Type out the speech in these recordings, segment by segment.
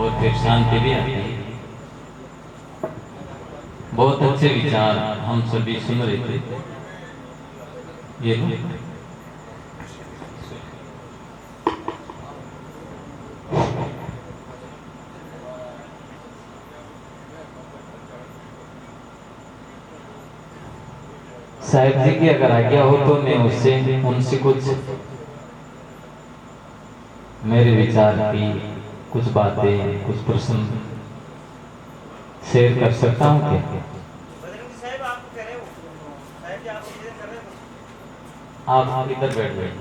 और फिर शांति भी आती है। बहुत अच्छे विचार हम सभी सुन रहे थे। ये साहिब जी की अगर आज्ञा हो तो मैं उनसे कुछ मेरे विचार की कुछ बातें, कुछ प्रश्न शेयर कर सकता हूँ क्या? आप इधर बैठ बैठ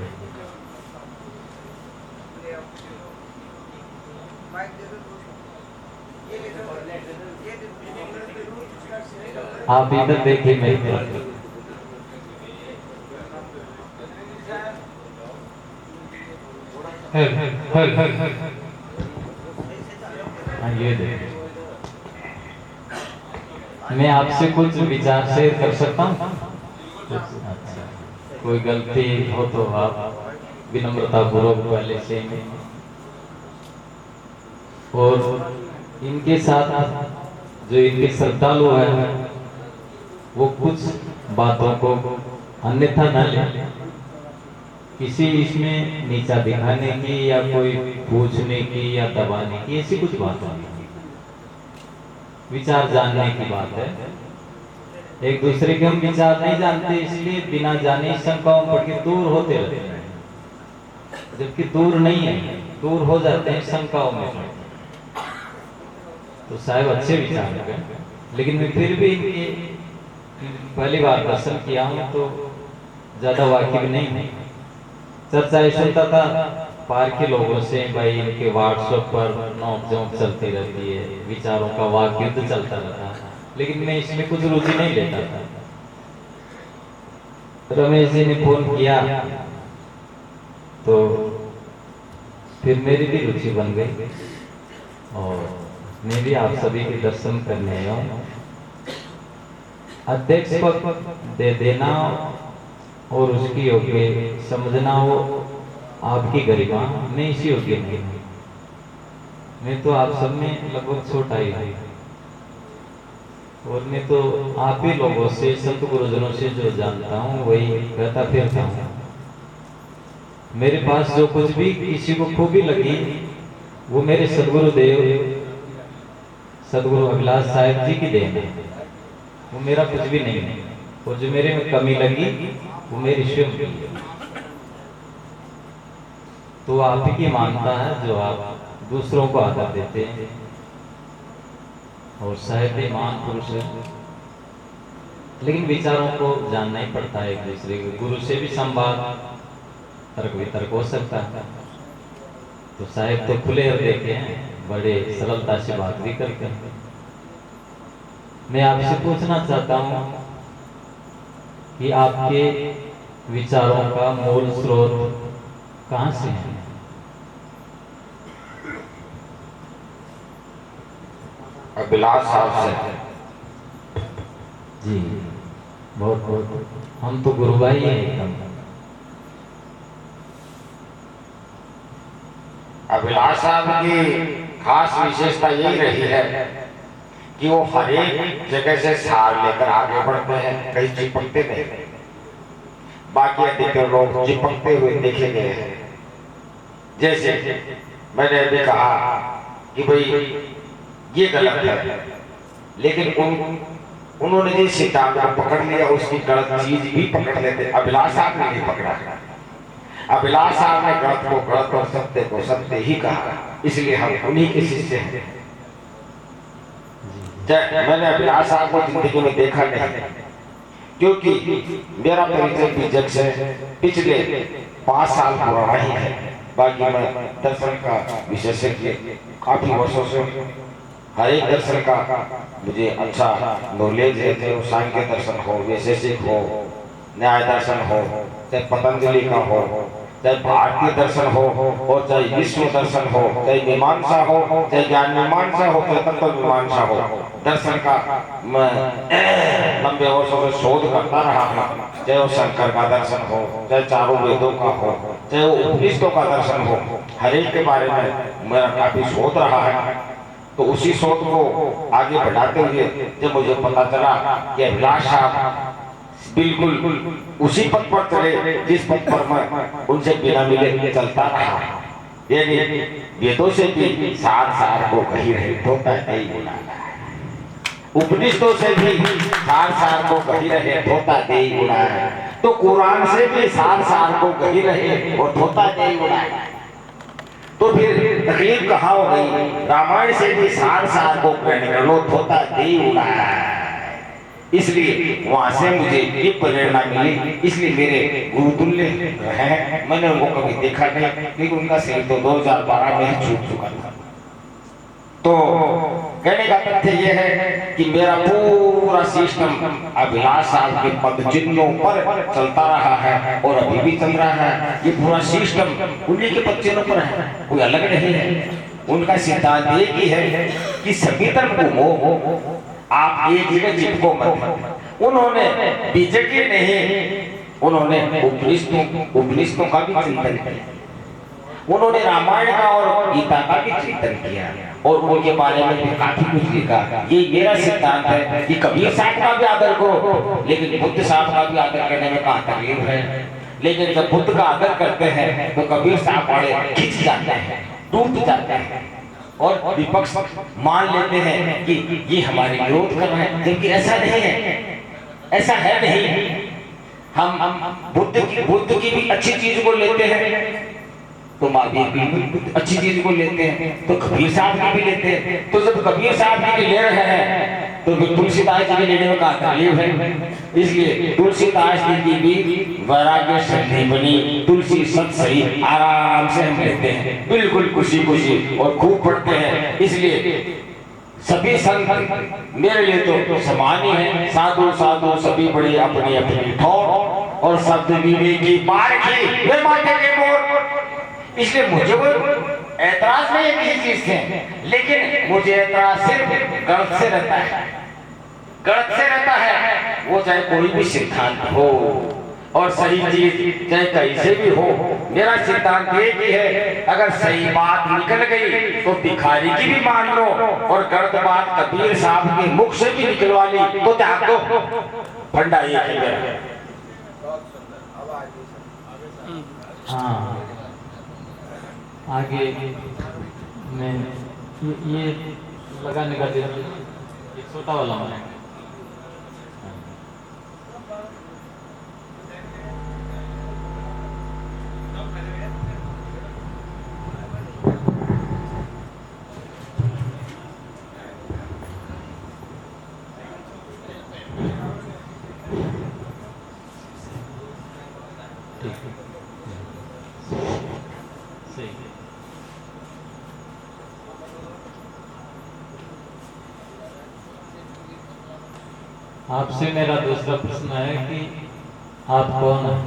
आप इधर देखिए मेरी तरफ। हाँ ये देखिए, मैं आपसे कुछ विचार शेयर कर सकता हूँ। अच्छा, कोई गलती हो तो आप विनम्रता पूर्वक पहले से। और इनके साथ जो इनके श्रद्धालु है वो कुछ बातों को अन्यथा न ले, किसी इसमें नीचा दिखाने की या कोई पूछने की या दबाने की ऐसी कुछ बात नहीं, विचार जानने की बात है। एक दूसरे के हम विचार नहीं जानते, इसलिए बिना जाने शंकाओं पड़ के दूर होते रहते हैं, जबकि दूर नहीं है, दूर हो जाते हैं शंकाओं में। तो साहब अच्छे विचार है, लेकिन मैं फिर भी इनके पहली बार दर्शन किया हूँ तो ज्यादा वाकिफ नहीं है। चर्चा सुनता था पार के लोगों से, भाई इनके व्हाट्सएप पर नोक झोंक चलती रहती है, विचारों का वाक युद्ध चलता रहता है, लेकिन मैं इसमें कुछ रुचि नहीं लेता था। रमेश जी ने फोन किया तो फिर मेरी भी रुचि बन गई और मैं भी आप सभी के दर्शन करने आया हूँ। अध्यक्ष पद दे देना और उसकी योग्य समझना वो आपकी गरिमा, मैं इसी योग्य नहीं। मैं तो आप सब में लगभग छोटा ही हूँ और मैं तो आप ही लोगों से, संत गुरुजनों से जो जानता हूँ वही कहता फिरता हूँ। मेरे पास जो कुछ भी किसी को खूबी लगी वो मेरे सदगुरुदेव सदगुरु अभिलाष साहिब जी की देन है, वो मेरा कुछ भी नहीं है। और जो मेरे में कमी लगी वो मेरी स्वयं की है। तो आप ही की मानता है जो आप दूसरों को आदर देते हैं और साहिब भी महान पुरुष है, लेकिन विचारों को जानना ही पड़ता है एक दूसरे के। गुरु से भी संवाद तर्क वितर्क हो सकता है, तो साहिब तो खुले हृदय के हैं, बड़े सरलता से बात भी करते हैं। मैं आपसे पूछना चाहता हूं कि आपके विचारों का मूल स्रोत कहां से है? अभिलाष साहब से जी, बहुत बहुत, हम तो गुरु भाई हैं एकदम। अभिलाष साहब की खास विशेषता यही रही है कि वो हर एक जगह से सार लेकर आगे बढ़ते हैं, कहीं चिपकते नहीं। बाकी अधिकतर लोग चिपकते हुए देखे गए हैं। जैसे मैंने अभी कहा कि भाई ये गलत है, लेकिन उन्होंने जिस सिद्धांत को पकड़ लिया उसकी गलत चीज भी पकड़ लेते। अभिलाष साहब ने नहीं पकड़ा। अभिलाष साहब ने गलत को गलत और सत्य को सत्य ही कहा, इसलिए हम उन्हीं के शिष्य हैं। मैंने अभिलाष साहब को जिंदगी में देखा नहीं, क्योंकि मेरा परिचय बीजक से पिछले 5 साल पुराना ही है। बाकी मैं दर्शन का विशेषज्ञ काफी वर्षों से, हर एक दर्शन का मुझे अच्छा नॉलेज है, चाहे सांख्य दर्शन हो, वैशेषिक हो, न्याय दर्शन हो, चाहे पतंजलि का हो, चाहे भारतीय दर्शन हो और चाहे विश्व दर्शन हो, चाहे मीमांसा हो, चाहे ज्ञान मीमांसा हो, चाहे तत्व मीमांसा हो, दर्शन का मैं लंबे वर्षों से शोध करता रहा हूँ। चाहे वो शंकर का दर्शन हो, चाहे चारों वेदों का हो, चाहे वो उपनिषदों का दर्शन हो, हर एक के बारे में मेरा काफी शोध रहा है। तो उसी सोच को आगे बढ़ाते हुए जब मुझे पता चला कि अभिलाष साहब बिल्कुल उसी पथ पर चले जिस पथ पर मैं उनसे बिना मिले चलता रहा, यानी वेदों से भी सार सार को कही रहे धोता नहीं बुलाना, उपनिषदों से भी सार सार को कही रहे धोता नहीं बुलाना, तो कुरान से भी सार सार को कही रहे और धोता नहीं बुलाना। तो फिर तकलीफ कहाँ हो गई? रामायण से भी सार सार को कहने का लो धोता नहीं उड़ाया। इसलिए वहां से मुझे ये प्रेरणा मिली, इसलिए मेरे गुरुतुल्य हैं, मैंने उनको कभी देखा नहीं, लेकिन उनका सिर तो 2012 में ही छूट चुका था। तो कहने का तथ्य यह है कि मेरा पूरा सिस्टम अभिलाष साहब के पद चिन्हों पर चलता रहा है और अभी भी चल रहा है। ये पूरा सिस्टम उन्हीं के पद चिन्हों पर है, कोई अलग नहीं है। उनका सिद्धांत एक ही है कि सभी तरफ घूमो, आप एक जगह चिपको मत। उन्होंने बीजेपी नहीं, उन्होंने उपनिषदों का भी चिंतन किया, उन्होंने रामायण का और गीता का भी चिंतन किया और उनके बारे में भी काफी कुछ लिखा। ये मेरा सिद्धांत है कि कबीर साहब का भी आदर करो, लेकिन बुद्ध साहब का भी आदर करने में कहाँ तकलीफ है। लेकिन जब बुद्ध का आदर करते हैं तो कबीर साहब बड़े खिंच जाते हैं, टूट जाते हैं और विपक्ष मान लेते हैं कि ये हमारे विरोध कर रहे हैं, जबकि ऐसा नहीं है, ऐसा है नहीं। हम बुद्ध की भी अच्छी चीज को लेते हैं तो महावीर भी अच्छी चीज को लेते हैं, तो कबीर साहब की भी लेते हैं। तो जब कबीर साहब की ले रहे हैं तो फिर तुलसीदास जी के लेने में कहा तकलीफ है। इसलिए तुलसीदास जी की भी वैराग्य संधि बनी, तुलसी सत सही आराम से हम लेते हैं, बिल्कुल खुशी और खूब पढ़ते हैं। इसलिए सभी संत मेरे लिए तो समान ही है, साधु साधु सभी बड़े अपनी अपनी ठोर और शब्द विवेकी पार की वे माथे के मोर। इसलिए मुझे कोई ऐतराज नहीं है किसी चीज से, लेकिन मुझे ऐतराज सिर्फ गलत से रहता है, गलत से रहता है। वो चाहे कोई भी सिद्धांत हो और सही चीज चाहे कैसे भी हो, मेरा सिद्धांत एक ही है, अगर सही बात निकल गई तो भिखारी की भी मान लो और गलत बात कबीर साहब के मुख से भी निकलवा ली तो त्याग दो। फंडा एक ही है। हाँ, आगे मैं ये लगाने का ये छोटा वाला है। आपसे मेरा दूसरा प्रश्न है कि आप कौन हैं?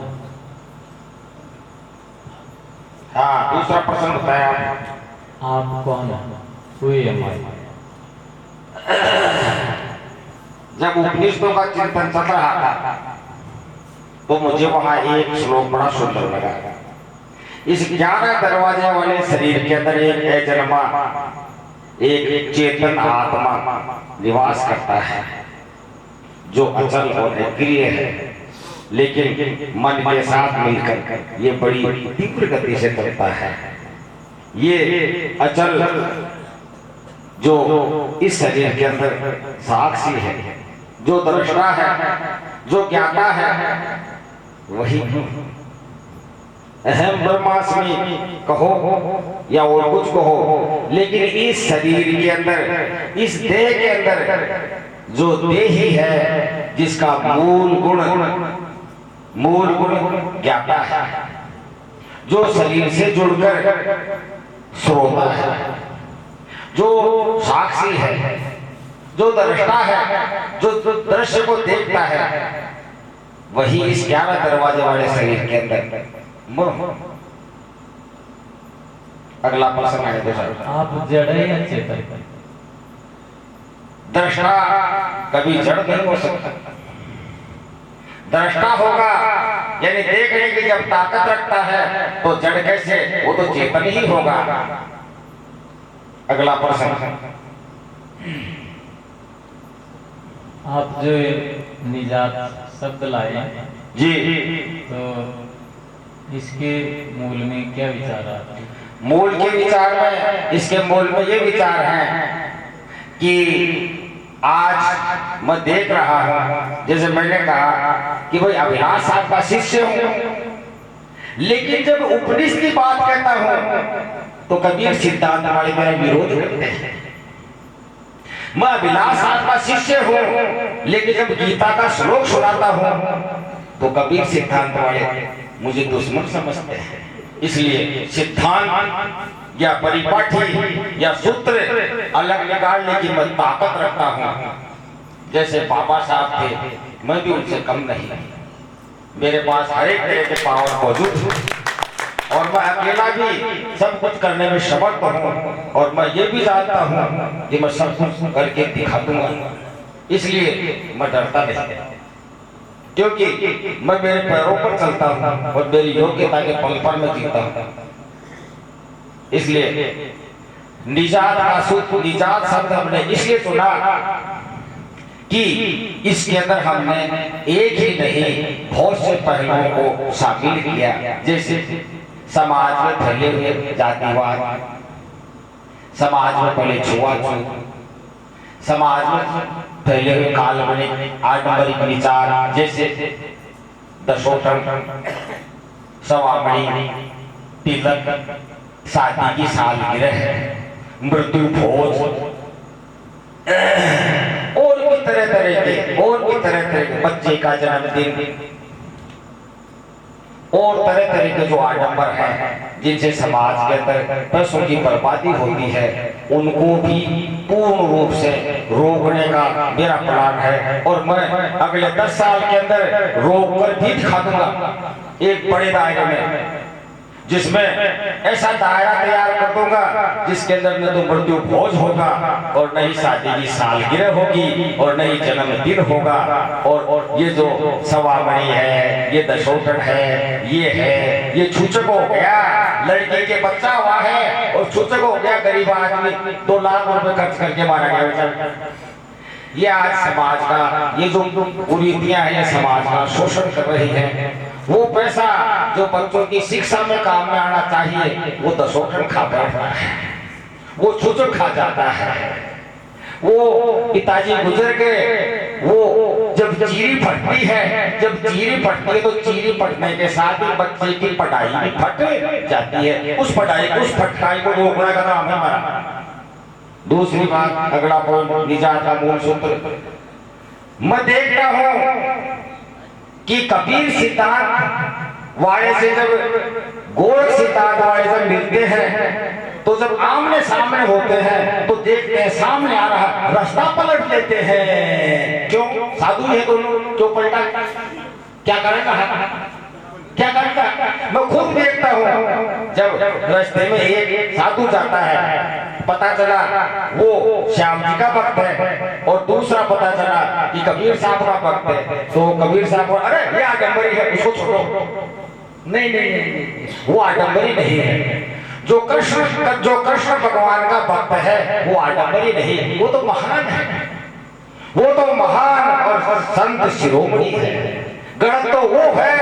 हाँ, दूसरा प्रश्न बताया आप कौन हैं? हुई हमारी जब उपनिषदों का चिंतन चल रहा था तो मुझे वहां एक श्लोक बड़ा सुंदर लगा। इस 11 दरवाजे वाले शरीर के अंदर एक जन्मा एक चेतन आत्मा निवास करता है, जो अचल और निष्क्रिय है, लेकिन मन के साथ मिलकर ये बड़ी तीव्र गति से चलता है। ये अचल जो इस शरीर के अंदर साक्षी है, जो दृष्टा है, जो ज्ञाता है, वही अहम ब्रह्मास्मि कहो या और कुछ कहो, लेकिन इस शरीर के अंदर, इस देह के अंदर जो देही है, जिसका मूल गुण ज्ञाता है, जो शरीर से जुड़कर श्रोता है, जो साक्षी है, जो दृष्टा है, जो दृश्य को देखता है, वही इस 11 दरवाजे वाले शरीर के अंदर। अगला प्रश्न है दूसरा। आप जड़ है या चेतन? दृष्टा कभी जड़ नहीं हो सकता। दृष्टा होगा यानी देखने की जब ताकत रखता है तो जड़ कैसे, वो तो चेतन ही होगा। अगला प्रश्न। आप जो निजात शब्द लाए जी, तो इसके मूल में क्या विचार आते हैं? मूल के विचार में, इसके मूल में ये विचार है कि आज मैं देख रहा हूं, जैसे मैंने कहा कि भाई अविनाश साहब का शिष्य हूं, लेकिन जब उपनिषद की बात कहता हूं तो कबीर सिद्धांत वाले मेरा विरोध करते हैं। मैं अविनाश साहब का शिष्य हूं, लेकिन जब गीता का श्लोक सुनाता हूं तो कबीर सिद्धांत वाले मुझे दुश्मन समझते हैं। इसलिए सिद्धांत या परिपाठी या सूत्र अलग निकालने की मैं ताकत रखता हूं। जैसे बाबा साहब थे, मैं भी उनसे कम नहीं, मेरे पास हर एक तरह के पावर मौजूद है और मैं अकेला भी सब कुछ करने में समर्थ हूं और मैं ये भी जानता हूं कि मैं सब कुछ करके दिखा दूंगा। इसलिए मैं डरता नहीं, क्योंकि मैं मेरे पैरों पर चलता हूं और मेरी योग्यता के बल पर मैं जीता हूं। इसलिए निजात का सूत्र, निजात शब्द हमने इसलिए चुना कि इसके अंदर हमने एक ही नहीं बहुत से पहलुओं को शामिल किया। जैसे समाज में फैले हुए जातिवाद, समाज में पहले छुआछूत, समाज में फैले हुए काल्पनिक आडंबरिक विचार जैसे दशोटन, सवामणी, तिलक, शादी की सालगिरह, मृत्यु भोज और भी तरह तरह के बच्चे का जन्मदिन और तरह तरह के जो आडंबर हैं जिनसे समाज के अंदर पैसों की बर्बादी होती है, उनको भी पूर्ण रूप से रोकने का मेरा प्लान है और मैं अगले 10 साल के अंदर रोक कर भी दिखा दूंगा एक बड़े दायरे में, जिसमें ऐसा दायरा तैयार कर दूंगा जिसके अंदर न तो मृत्यु भोज होगा और न ही शादी की सालगिरह होगी और न ही जन्मदिन होगा। और ये जो सवामणी है, ये दशोटन है, ये छूचक हो गया, लड़के के बच्चा हुआ है और छूचक हो गया गरीब आदमी 2 लाख रुपए खर्च करके मारा गया। ये आज समाज का, ये जो कुरीतियां हैं, ये समाज का शोषण कर रही है। वो पैसा जो बच्चों की शिक्षा में काम में आना चाहिए वो दशोटन खा बैठा है, वो छुचक खा जाता है। वो पिताजी गुजर गए, वो जब चीरी फटती है, तो चीरी फटने के साथ ही बच्चे की पढ़ाई भी फट जाती है। उस फटकाई को रोकने का काम है हमारा। दूसरी बात, अगला पॉइंट, निजात का मूल सूत्र, मैं देखता हूं कि कबीर सिद्धांत वाले से जब गोरख सिद्धांत वाले जब मिलते हैं तो जब आमने सामने होते हैं तो देखते हैं सामने आ रहा, रास्ता पलट लेते हैं। क्यों? साधु है दोनों, क्यों पलटा? क्या करेगा? मैं खुद देखता हूँ जब रास्ते में एक साधु जाता है, पता चला वो श्याम जी का भक्त है और दूसरा पता चला कि कबीर साहब का भक्त है, तो कबीर साहब, अरे ये आडंबरी है, उसको छोड़ो। नहीं, वो आडंबरी नहीं है। जो कृष्ण भगवान का भक्त है वो आडंबरी नहीं, वो तो महान है, वो तो महान और संत शिरोमणि है। गणत तो वो है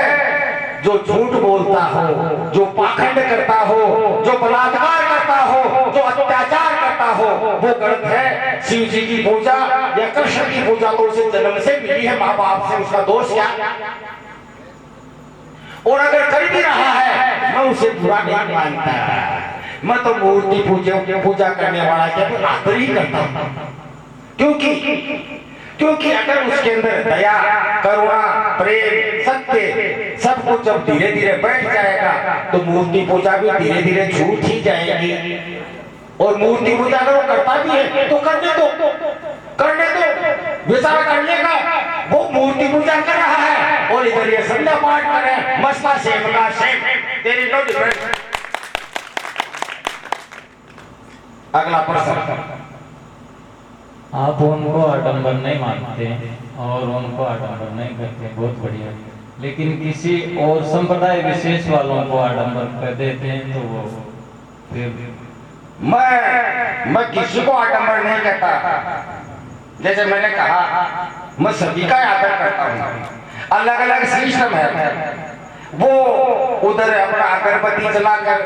जो झूठ बोलता हो, जो पाखंड करता हो, जो बलात्कार करता हो, जो अत्याचार करता हो, वो गलत है। शिव जी की पूजा या कृष्ण की पूजा तो उसे जन्म से मिली है माँ बाप से, उसका दोष क्या? और अगर कर भी रहा है मैं उसे बुरा नहीं मानता, मैं तो मूर्ति पूजा करने वाला के आदर ही करता हूँ। क्योंकि अगर उसके अंदर दया, करुणा, प्रेम, सत्य सब कुछ जब धीरे धीरे बैठ जाएगा तो मूर्ति पूजा भी धीरे धीरे छूट ही जाएगी। और मूर्ति पूजा अगर वो करता भी है तो करने दो, बेचारा करने का, वो मूर्ति पूजा कर रहा है और इधर ये संध्या पाठ कर रहे हैं, मस्ता सेव का सेव, तेरी नो डिफरेंस। अगला प्रश्न, आप उनको आडंबर नहीं मानते और उनको आडंबर नहीं करते, बहुत बढ़िया, लेकिन किसी और संप्रदाय विशेष वालों को आडंबर कर देते हैं तो वो फिर मैं किसी को आडंबर नहीं करता। जैसे मैंने कहा, मैं सभी का आदर करता हूँ। अलग अलग सिस्टम है। वो उधर अपना अगरबत्ती जलाकर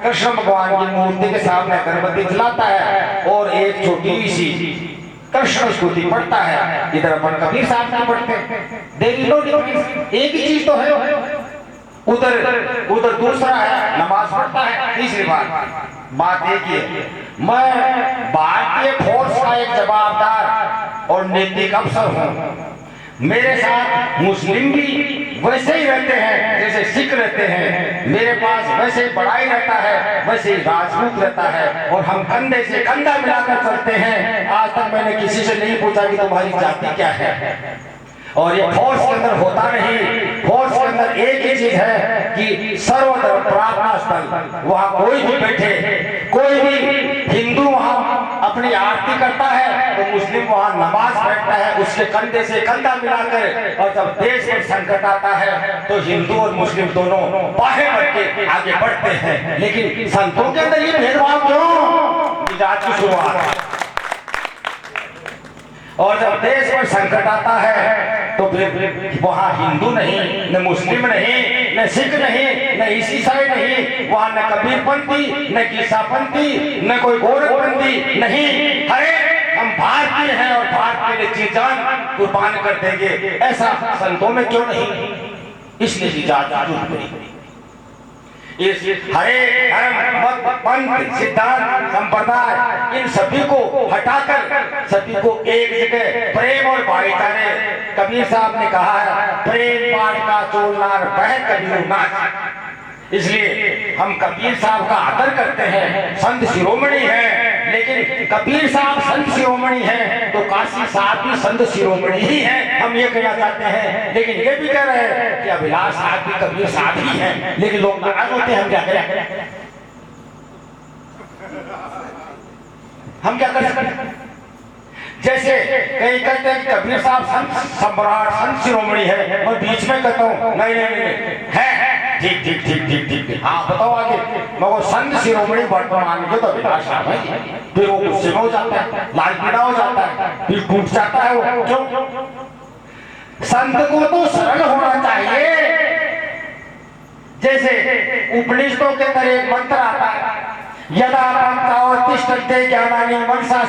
कृष्ण भगवान की मूर्ति के सामने अगरबत्ती जलाता है और एक छोटी सी कृष्ण स्तुति पढ़ता है। इधर अपन कबीर साहब की पढ़ते हैं। देख लो, एक ही चीज तो है। उधर दूसरा है, नमाज पढ़ता है। तीसरी बात एक ही है, मैं भारतीय फोर्स का एक जवाबदार और नैतिक अफसर हूँ। मेरे साथ मुस्लिम भी वैसे ही रहते हैं जैसे सिख रहते हैं। मेरे पास वैसे ही बड़ाई रहता है, वैसे ही राजपूत रहता है, और हम कंधे से कंधा मिलाकर चलते हैं। आज तक मैंने किसी से नहीं पूछा कि तुम्हारी जाति क्या है। और ये फोर्स के अंदर होता नहीं। फोर्स के अंदर एक ही चीज है कि सर्वत्र प्रार्थना स्थल, वहां कोई भी बैठे, कोई भी हिंदू वहां अपनी आरती करता है तो मुस्लिम वहां नमाज बैठता है, उसके कंधे से कंधा मिलाकर। और जब देश में संकट आता है तो हिंदू और मुस्लिम दोनों बाहें बढ़ के आगे बढ़ते हैं। लेकिन संतों के अंदर ये भेदभाव क्यों? जात की शुरुआत। और जब देश में संकट आता है तो फिर वहां हिंदू नहीं, न मुस्लिम नहीं, न सिख नहीं, न ईसाई नहीं, वहां न कबीरपंथी, न ईसापंथी, न कोई गोरखपंथी नहीं। अरे हम भारतीय हैं और भारत के लिए जी जान कुर्बान कर देंगे। ऐसा संतों में क्यों नहीं? इसलिए जी जान इस हरे धर्म मत पंथ सिद्धांत संप्रदाय इन सभी को हटाकर सभी को एक जगह प्रेम और भाईचारे। कबीर साहब ने कहा है, प्रेम पाठ का चोलनार बह कबीर नाच। इसलिए हम कबीर साहब का आदर करते हैं। संत शिरोमणि है, लेकिन कबीर साहब संत शिरोमणि है तो काशी साहब भी संत शिरोमणि ही है, हम ये कहना चाहते हैं। लेकिन ये भी कह रहे हैं कि अभिलाष साहब भी कबीर साहब ही हैं। लेकिन लोग नाराज होते हैं, हम क्या करें? हम क्या कर सकते हैं? जैसे कई कहते हैं कबीर साहब संत सम्राट संत शिरोमणि है, मैं बीच में कहता हूँ नहीं नहीं नहीं है। ठीक ठीक ठीक ठीक ठीक, हाँ बताओ आगे। मैं वो संत शिरोमणि वर्तमान के तो अभिलाष साहब है, फिर वो गुस्से में हो जाता है, लाल पीला हो जाता है, फिर टूट जाता है वो। क्यों? संत को तो सरल होना चाहिए। जैसे उपनिषदों के अंदर एक मंत्र आता है, यदा पंचावतिष्ठते ज्ञानानि मनसा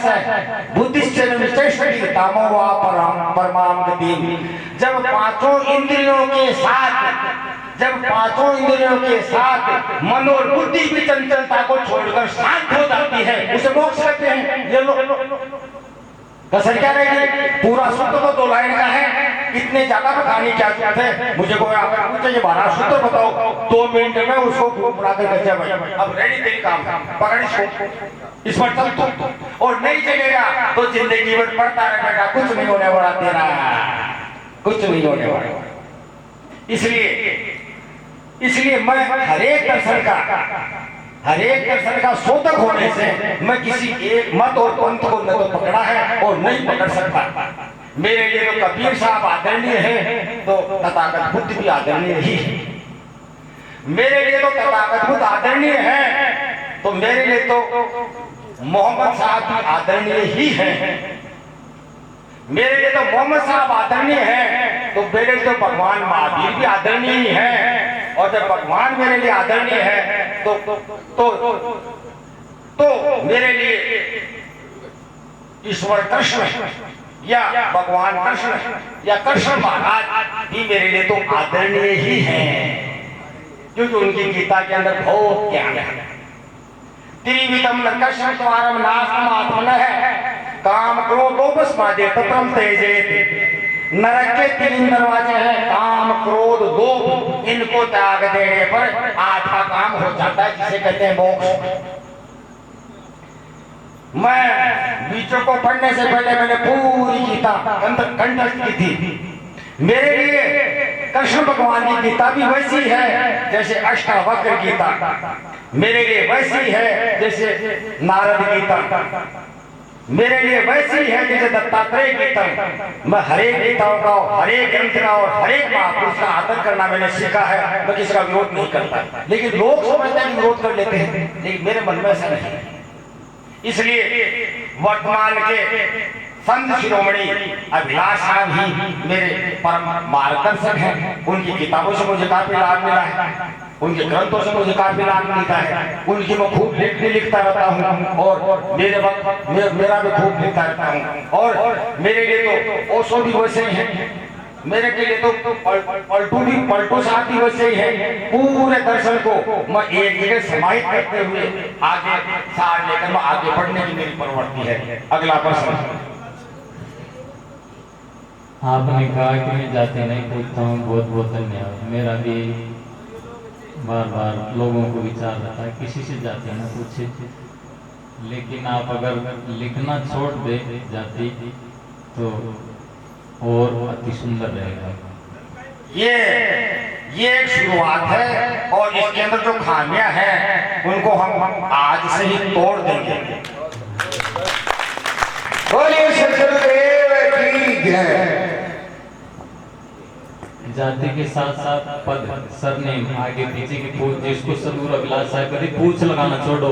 बुद्धिश्च निश्चेष्टि तामो वा परमाम गतिम्। जब पांचों इंद्रियों के साथ मन और बुद्धि भी चंचलता को छोड़कर शांत हो जाती है, उसे मोक्ष कहते हैं। ये लो कसर क्या रहेगी? पूरा सूत्र तो 2 लाइन का है, इतने ज्यादा बताने क्या जरूरत है? मुझे कोई आकर पूछे ये 12 सूत्र बताओ, 2 मिनट में उसको पूरा कर गया भाई। अब रेडी तेरी काम पकड़ इस पर चल तू, और नहीं चलेगा तो जिंदगी भर पढ़ता रहेगा, कुछ नहीं होने वाला तेरा, कुछ नहीं होने वाला। इसलिए मैं हरेक दर्शन का शोधक होने से मैं किसी एक मत और पंथ को न तो पकड़ा है और नहीं पकड़ सकता। मेरे लिए तो कबीर साहब आदरणीय है तो तथागत बुद्ध भी आदरणीय ही है। मेरे लिए तो तथागत बुद्ध आदरणीय है तो मेरे लिए तो मोहम्मद साहब भी आदरणीय ही है। मेरे लिए तो मोहम्मद साहब आदरणीय है तो मेरे लिए तो भगवान महावीर भी आदरणीय है। और जब भगवान मेरे लिए आदरणीय है तो मेरे लिए ईश्वर कृष्ण या भगवान कृष्ण या कृष्ण महाराज भी मेरे लिए तो आदरणीय ही हैं, क्योंकि उनकी गीता के अंदर बहुत ज्ञान है। त्रिविधम कृष्ण द्वारम नास्तं आत्मनः काम क्रोध लोभस्मादे तत्रम तेजेत। नरक के 3 दरवाजे हैं, काम क्रोध लोभ, इनको त्याग देने पर आधा काम हो जाता है, जिसे कहते हैं मोक्ष। मैं बीचों को पढ़ने से पहले मैंने पूरी गीता कंठस्थ की थी। मेरे लिए कृष्ण भगवान की गीता भी वैसी है जैसे अष्टावक्र गीता, मेरे लिए वैसी है जैसे नारद गीता, मेरे लिए वैसी है जैसे दत्तात्रेय गीता। मैं हरेक गीताओं का, हरेक ग्रंथ का और हरेक महापुरुष का आदर करना मैंने सीखा है। मैं किसी का विरोध नहीं करता, लेकिन लोग समझते हैं विरोध कर लेते हैं, लेकिन मेरे मन में ऐसा नहीं है। इसलिए वर्तमान के संत शिरोमणि अभिलाष साहब ही मेरे परम मार्गदर्शक हैं। उनकी किताबों से मुझे काफी लाभ मिला है, उनके ग्रंथों से मुझे काफी लाभ मिलता है। उनकी मैं खूब लिखता रहता हूँ और मेरे वक्त मेरा भी खूब लिखता रहता हूँ। और मेरे लिए तो ओशो भी वैसे ही है, मेरे के लिए तो पलटू साहब भी वैसे ही है। पूरे दर्शन को मैं एक जगह समाहित करते हुए आगे सार लेकर मैं आगे बढ़ने की मेरी प्रवृत्ति है। अगला प्रश्न। आपने कहा कि मैं जाति नहीं पूछता हूँ, बहुत बहुत धन्यवाद। मेरा भी बार बार लोगों को विचार रहता है किसी से जाति ना पूछे, लेकिन आप अगर लिखना छोड़ दे जाति तो और अति सुंदर रहेगा। ये एक शुरुआत है और इसके अंदर जो खामियां हैं उनको हम आज से ही तोड़ देंगे। बोलिए सतगुरुदेव की जय। जाति के साथ साथ पद, सरनेम, आगे पीछे की पूछ, जिसको सदगुरु अभिलाष है कभी पूछ लगाना छोड़ो,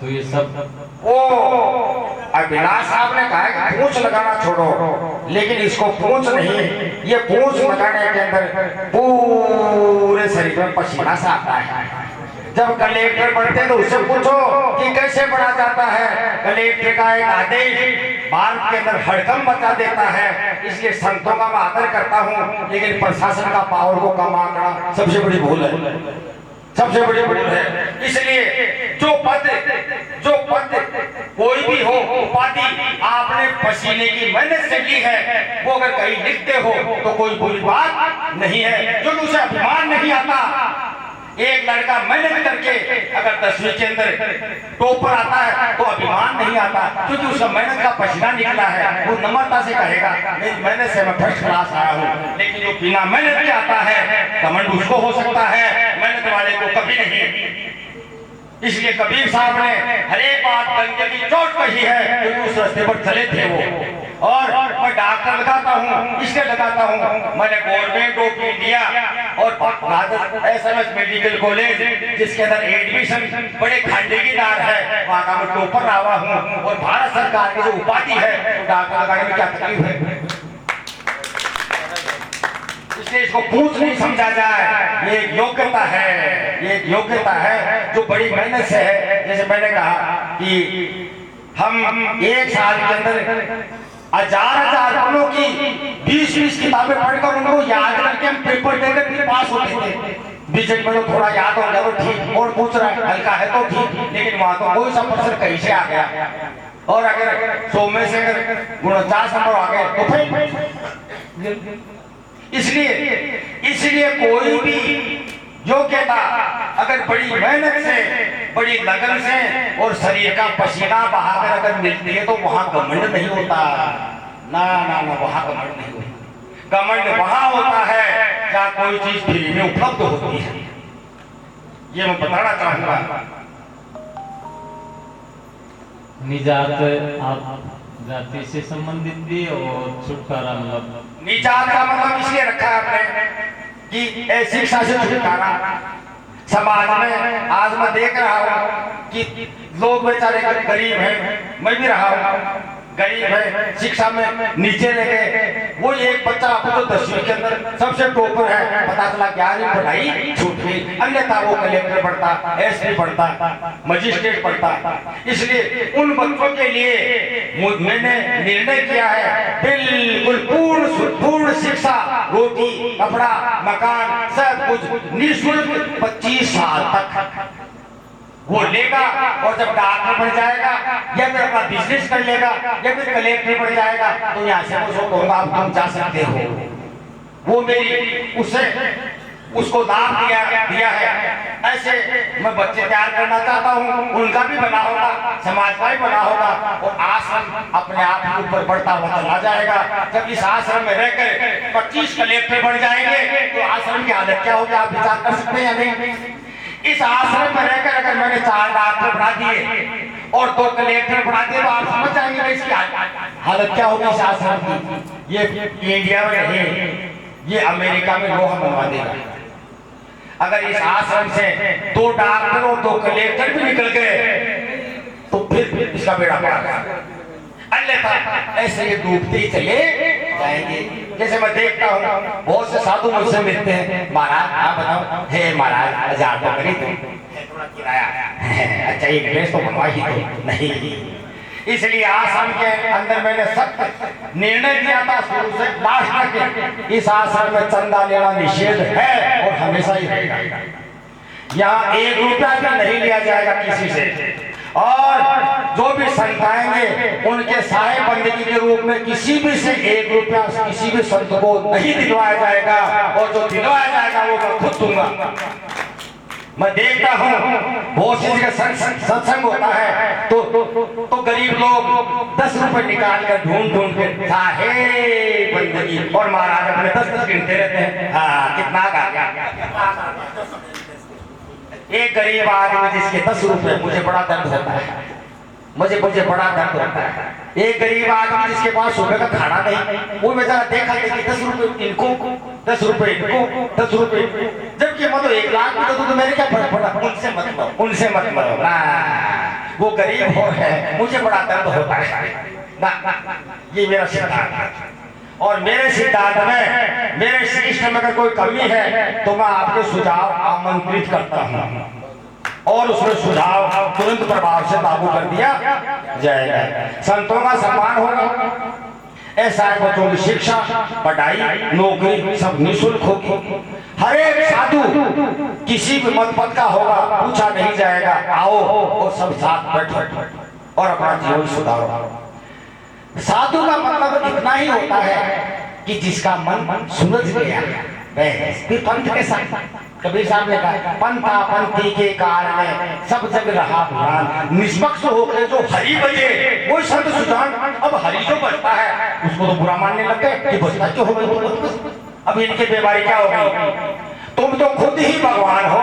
तो ये सब वो अभिलाष साहब ने कहा है कि पूछ लगाना छोड़ो, लेकिन इसको पूछ नहीं, ये पूछ लगाने के अंदर पूरे शरीर में पसीना सा आता है। जब कलेक्टर बढ़ते तो उससे पूछो कि कैसे बढ़ा जाता है। कलेक्टर का एक आदेश भारत के अंदर हड़कंप मचा देता है। इसलिए संतों का मैं आदर करता हूँ, लेकिन प्रशासन का पावर को कम आंकड़ा सबसे बड़ी भूल है, सबसे बड़ी भूल है। इसलिए जो पद कोई भी हो, उपाधि आपने पसीने की मेहनत से ली है, वो अगर कहीं लिखते हो तो कोई बुरी बात नहीं है, क्योंकि उसे अभिमान नहीं आता। एक लड़का मेहनत करके अगर 10वीं के अंदर टॉपर आता है तो अभिमान नहीं आता, क्योंकि उसका मेहनत का पसीना निकला है। वो नम्रता से कहेगा मेरी मेहनत से मैं फर्स्ट क्लास आया हूँ। लेकिन जो बिना मेहनत के आता है घमंड उसको हो सकता है, मेहनत वाले को कभी नहीं। इसलिए कबीर साहब ने हर एक बात गंगे की चोट कही है, क्योंकि उस रास्ते पर चले थे वो। और मैं डॉक्टर लगाता हूँ, इसलिए लगाता हूँ, मैंने गवर्नमेंट ऑफ इंडिया और एसएमएस मेडिकल कॉलेज जिसके अंदर एडमिशन बड़े खांडेगीदार है, वहाँ का मैं टॉपर रहा हूँ। और भारत सरकार की जो उपाधि है तो डॉक्टर लगाने में क्या तकलीफ है। इसलिए इसको पूछ नहीं समझा जाए, ये एक योग्यता है, ये एक योग्यता है जो बड़ी मेहनत से है। जैसे मैंने कहा कि हम एक साल के अंदर हजार पन्नों की 20 किताबें पढ़कर उनको याद करके हम पेपर देकर भी पास होते थे। बीच में तो थोड़ा याद हो गया तो ठीक, और पूछ रहा है हल्का है तो ठीक, लेकिन वहां तो कोई सा पर्सन कहीं से आ गया। और अगर 100 में से अगर 49 नंबर आ गए तो फिर इसलिए कोई भी योग्यता अगर बड़ी मेहनत से, बड़ी लगन से और शरीर का पसीना बहाकर अगर मिलती है तो वहां घमंड नहीं होता। ना ना ना, वहां घमंड नहीं होता। घमंड वहां होता है जहां कोई चीज फ्री में उपलब्ध होती है। ये मैं बताना चाहूंगा। निजात आप जाति से संबंधित भी और छुटकारा, मतलब निजात का मतलब इसलिए रखा है आपने कि शिक्षा से छुटकारा। समाज में आज मैं देख रहा हूँ कि लोग बेचारे गरीब हैं, मैं भी रहा हूँ, गरीब है, शिक्षा में नीचे रह गए। वो एक बच्चा आपको जो 10वीं के अंदर सबसे टॉपर है, पता चला 11वीं पढ़ाई छूट गई, अन्यथा वो कलेक्टर बढ़ता, एसपी बढ़ता, मजिस्ट्रेट बढ़ता। इसलिए उन बच्चों के लिए मैंने निर्णय किया है बिल्कुल पूर्ण शिक्षा, रोटी, कपड़ा, मकान सब कुछ निःशुल्क 25 साल तक वो लेगा। और जब डॉक्टर बन जाएगा या फिर अपना बिजनेस कर लेगा या फिर कलेक्टर बन जाएगा तो यहाँ से उसको कहूँगा आप तुम जा सकते हो। वो मेरी उसको लाभ दिया है। ऐसे मैं बच्चे तैयार करना चाहता हूँ, उनका भी बना होगा, समाज का भी बना होगा, और आश्रम अपने आप के ऊपर बढ़ता हुआ चला जाएगा। जब इस आश्रम में रहकर 25 कलेक्टर बन जाएंगे तो आश्रम की हालत क्या होगी, आप विचार कर सकते हैं या नहीं। इस आश्रम में रहकर अगर मैंने 4 डॉक्टर बढ़ा दिए और 2 कलेक्टर बढ़ा दिए तो आप समझ जाएंगे कि इसकी हालत क्या होगी इस आश्रम की। ये इंडिया में नहीं, ये अमेरिका में लोहा बनवा देगा। अगर इस आश्रम से 2 डॉक्टर और 2 कलेक्टर भी निकल गए तो फिर इसका बेड़ा पार है। अन्यथा ऐसे ये डूबते ही चले जाएंगे। जैसे मैं देखता हूँ बहुत से साधु मुझसे मिलते हैं, महाराज आप बताओ, हे महाराज 1000 तो करी तुम, थोड़ा किराया, अच्छा एक ड्रेस तो बनवा ही दो, नहीं। इसलिए आश्रम के अंदर मैंने सख्त निर्णय किया था शुरू से लास्ट तक, इस आश्रम में चंदा लेना निषेध है और हमेशा ही रहेगा। यहाँ 1 रुपया भी नहीं लिया जाएगा किसी से, और जो भी संत आएंगे उनके सहाय बंदगी के रूप में किसी भी से 1 रुपया किसी भी संत को नहीं दिलवाया जाएगा, और जो दिलवाया जाएगा वो मैं खुद दूंगा। मैं देखता हूँ बहुत सी जगह सत्संग होता है तो गरीब लोग 10 रुपए निकाल कर ढूंढ के साहे बंदगी, और महाराज अपने 10 गिनते रहते हैं, हाँ कितना आ गया। एक गरीब आदमी जिसके 10 रुपए, मुझे बड़ा दर्द होता है, मुझे बड़ा दर्द होता है। एक गरीब आदमी जिसके पास सुबह का खाना नहीं, वो बेचारा देखा कि 10 रुपए इनको, 10 रुपए इनको, 10 रुपए, जबकि मैं तो 1 लाख भी दे दूं तो मेरे क्या फर्क पड़ा, उनसे मत लो ना, वो गरीब हो है, मुझे बड़ा दर्द होता है ना। ये मेरा सिद्धांत है, और मेरे सिद्धांत में, मेरे सिस्टम में अगर कोई कमी है तो मैं आपके सुझाव आमंत्रित करता हूँ, और उसमें सुझाव तुरंत प्रभाव से लागू कर दिया जाएगा। संतों का सम्मान होगा, ऐसा है बच्चों की शिक्षा, पढ़ाई, नौकरी सब निःशुल्क होगी। हर एक साधु किसी भी मत पद का होगा, पूछा नहीं जाएगा, आओ और सब साथ बैठो और अपना जीवन सुधारो। साधु का मतलब इतना ही होता है कि जिसका मन सुलझ गया, फिर पंथ के साथ कबीर साहब ने कहा, पंथा पंथी के कारण सब जग रहा भुलान, निष्पक्ष होकर जो हरि बजे वो संत सुजान। अब हरि जो बजता है उसको तो बुरा मानने लग गए कि बजता क्यों हो गई, अब इनके बीमारी क्या हो गई, तुम तो खुद ही भगवान हो,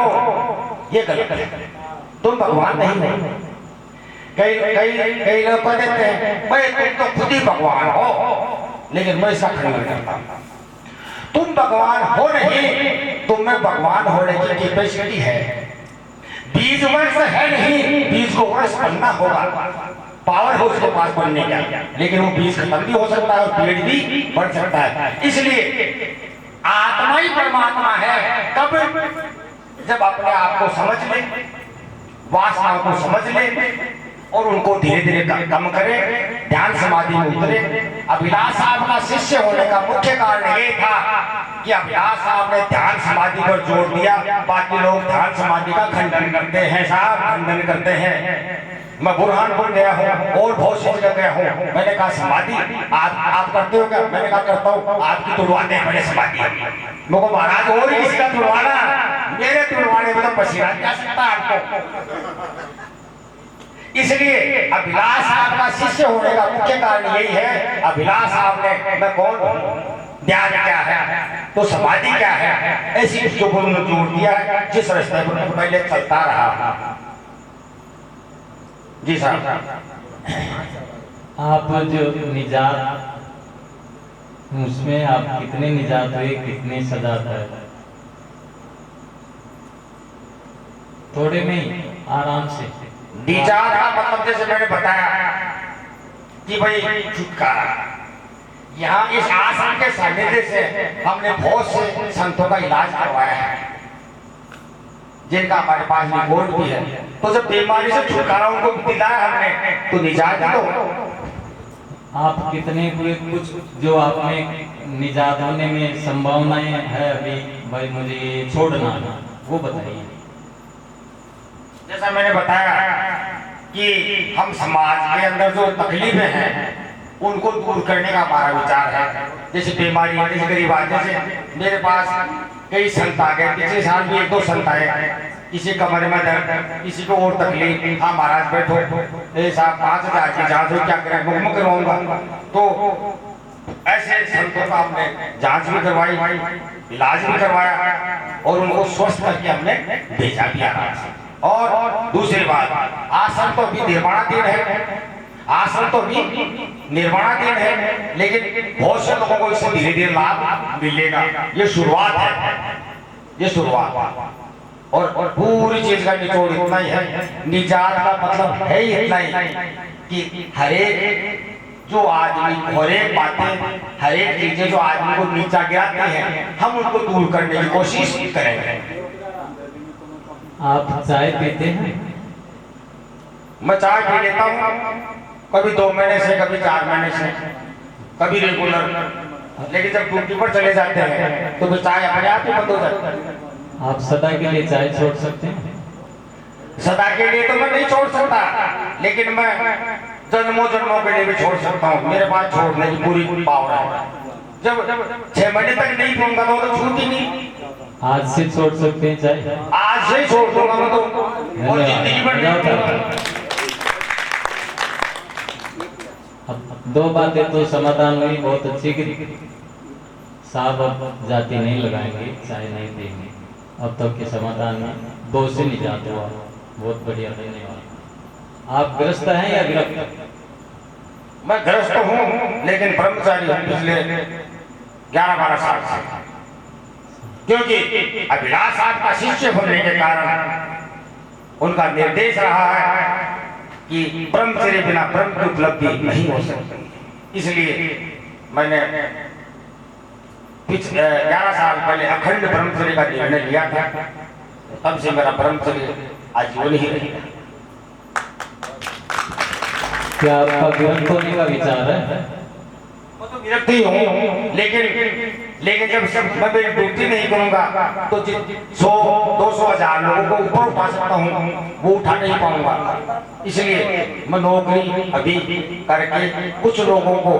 ये गलत है, तुम भगवान नहीं हो। कई लोग कह देते हैं भाई तुम तो खुद ही भगवान हो, लेकिन मैं इसका खंडन करता हूं, तुम भगवान हो नहीं, तुम में भगवान होने की कैपेसिटी है। बीज वर्ष है नहीं, बीज को वर्ष बनना होगा, पावर हो उसके पास बनने का, लेकिन वो बीज खत्म भी हो सकता है और पेड़ भी बढ़ सकता है। इसलिए आत्मा ही परमात्मा है कब, जब अपने आप को समझ ले, वासनाओं को समझ ले और उनको धीरे धीरे कम करे, ध्यान समाधि में उतरे। अभिलाष साहब का शिष्य होने का मुख्य कारण ये था कि अभिलाष साहब ने ध्यान समाधि पर जोर दिया। बाकी लोग ध्यान समाधि का खंडन करते हैं, साहब खंडन करते हैं। मैं बुरहानपुर गया हूँ और बहुत सी जगह गया हूँ, मैंने कहा समाधि आप करते हो क्या, मैंने कहा करता हूँ, आपकी तुड़वाते हैं बड़े समाधि, मुझको महाराज और किसी का तुड़वाना, मेरे तुड़वाने में तो पसीना क्या सकता है आपको। इसलिए अभिलाष साहब का शिष्य होने का मुख्य कारण यही है, अभिलाष साहब ने मैं कौन हूँ, ध्यान क्या है तो समाधि क्या है, ऐसी उसके ऊपर उन्होंने जोर दिया है, जिस रास्ते पर पहले चलता रहा। जी साहब, आप जो निजात, उसमें आप कितने निजात हुए, कितने सजात है, थोड़े में आराम से। निजात का मतलब जैसे मैंने बताया कि भाई छुटकारा, यहाँ इस आश्रम के सानिध्य से हमने बहुत से संतों का इलाज करवाया है, जिनका हमारे पास रिपोर्ट भी है। तो जब बीमारी से छुटकारा उनको दिलाया हमने, तो निजात दो। आप कितने हुए, कुछ जो आपने निजात होने में संभावनाएं है अभी, भाई मुझे ये छोड़ना है, वो बताइए। जैसा मैंने बताया कि हम समाज के अंदर जो तकलीफें हैं उनको दूर करने का हमारा विचार है। जैसे बीमारी, जैसे गरीब आदमी, जैसे मेरे पास कई संत आ गए, पिछले साल भी 1-2 संत आए, किसी कमरे में दर्द, किसी को और तकलीफ, हाँ महाराज बैठो, साहब 5000 की जांच हो, क्या करें, मुझ करवाऊंगा। तो ऐसे संतों का हमने जांच भी करवाई, इलाज भी करवाया और उनको स्वस्थ करके हमने भेजा भी आराम से। और दूसरी बात, आश्रम तो अभी निर्माणाधीन है, आश्रम तो भी निर्माणाधीन है, लेकिन बहुत से लोगों को इससे धीरे धीरे लाभ मिलेगा। ये शुरुआत है, ये शुरुआत। और पूरी चीज का निचोड़ इतना ही है, निजात का मतलब है ही इतना ही कि हर एक जो आदमी, हर एक बातें, हर एक चीजें जो आदमी को नीचा गिराती हैं, हम उनको दूर करने की कोशिश करेंगे। आप चाय पीते हैं? मैं चाय पी लेता हूँ, कभी 2 महीने से, कभी 4 महीने से, कभी रेगुलर, लेकिन जब ड्यूटी पर चले जाते हैं तो फिर चाय अपने आप ही बंद हो जाती है। आप सदा के लिए चाय छोड़ सकते हैं? सदा के लिए तो मैं नहीं छोड़ सकता, लेकिन मैं जन्मों जन्मों के लिए भी छोड़ सकता हूँ। मेरे पास छोड़ने की पूरी पावर है। जब 6 महीने तक नहीं पीऊंगा तो छूटी नहीं। आज से छोड़ सकते हैं चाय? आज से ही छोड़ दूंगा मैं तो, और जिंदगी भर नहीं। अब 2 बातें तो समाधान हुई, बहुत अच्छी की साहब अब जाति नहीं लगाएंगे, चाय नहीं देंगे, अब तक के समाधान में 2 से निजात हुआ, बहुत बढ़िया, धन्यवाद। आप ग्रस्त हैं या गिरफ्त? मैं ग्रस्त हूँ, लेकिन ब्रह्मचारी हूँ पिछले 11-12 साल से, क्योंकि अभिलाष साहब का शिष्य होने के कारण उनका निर्देश रहा है कि ब्रह्मचर्य बिना ब्रह्म की उपलब्धि नहीं हो सकती। इसलिए मैंने 11 साल पहले अखंड ब्रह्मचर्य का निर्णय लिया था, तब से मेरा ब्रह्मचर्य आजीवन ही रहेगा। क्या आपका विरक्त होने का विचार है? मैं तो विरक्त ही हूँ, लेकिन जब मैं मेरी ड्यूटी नहीं करूंगा तो 100-200 हज़ार लोगों को ऊपर उठा सकता हूँ, वो उठा नहीं पाऊंगा। इसलिए मैं नौकरी अभी करके कुछ लोगों को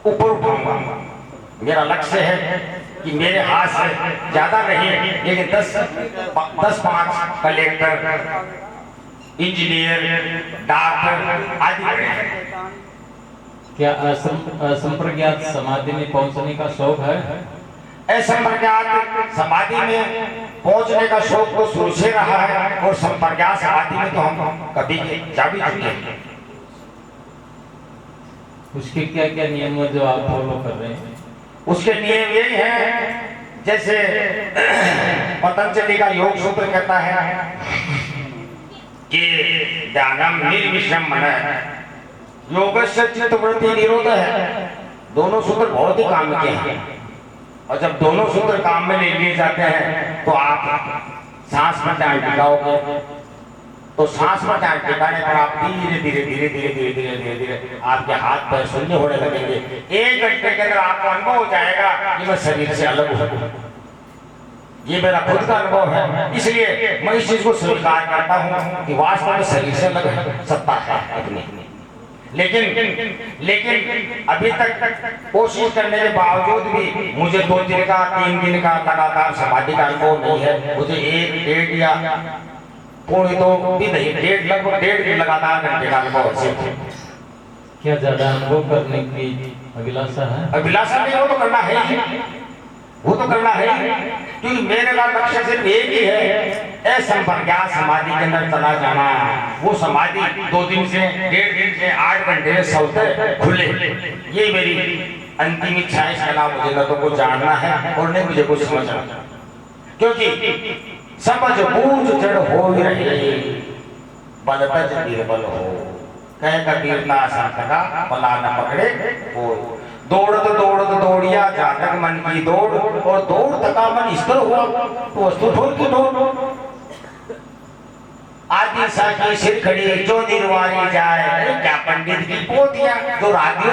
ऊपर उठाऊंगा। मेरा लक्ष्य है कि मेरे हाथ से ज्यादा नहीं, लेकिन 10-5 कलेक्टर, इंजीनियर, डॉक्टर आदि बने। क्या असंप्रज्ञात समाधि में पहुंचने का शौक है? असंप्रज्ञात समाधि में पहुंचने का शौक तो शुरू से रहा है, और संप्रज्ञात समाधि में तो हम कभी जा भी चुके हैं। उसके क्या क्या नियम है जो आप फॉलो कर रहे हैं? उसके नियम यही है, जैसे पतंजलि का योग सूत्र कहता है कि ध्यानम निर्विषम मनः योगस्य चित्तवृत्ति निरोध है। दोनों सूत्र बहुत ही काम के हैं, और जब दोनों सूत्र काम में ले लिए जाते हैं तो आप सांस पर ध्यान टिकाओगे, तो सांस पर ध्यान टिकाने पर आप धीरे धीरे धीरे धीरे धीरे धीरे धीरे धीरे आपके हाथ पैर शून्य होने लगेंगे। 1 घंटे के अंदर आपको अनुभव हो जाएगा कि मैं शरीर से अलग हूँ। ये मेरा खुद का अनुभव है, इसलिए मैं इस चीज को स्वीकार करता हूँ कि वास्तव में शरीर से अलग सत्ता है अपनी। लेकिन अभी तक कोशिश करने के बावजूद भी मुझे 2 दिन का 3 दिन का लगातार समाधि का अनुभव नहीं है। मुझे 1-1.5 या 1.25 भी नहीं, लगभग 1.5 लगातार घंटे का अनुभव है। क्या ज्यादा अनुभव करने की अभिलाषा है? अभिलाषा नहीं, वो तो करना है ही, वो तो करना है, क्योंकि मेरे का लक्ष्य सिर्फ एक ही है, असंप्रज्ञात समाधि के अंदर चला जाना। वो समाधि 2 दिन से 1.5 दिन से 8 घंटे से सोते खुले, ये मेरी अंतिम इच्छा है। इसके अलावा मुझे न तो कुछ जानना है और नहीं मुझे कुछ समझना, क्योंकि समझ बूझ जड़ हो ही रही बल तज निर्बल हो, कह कबीर ना संतका पला न पकड़े हो। दौड़त दौड़त दौड़िया जातक मन की दौड़, और दौड़ थका मन स्थिर हुआ तो वस्तु ठोर की दौड़। आदि सा की सिर खड़ी जो निर्वाणी जाए, क्या पंडित की पोतिया जो राधियों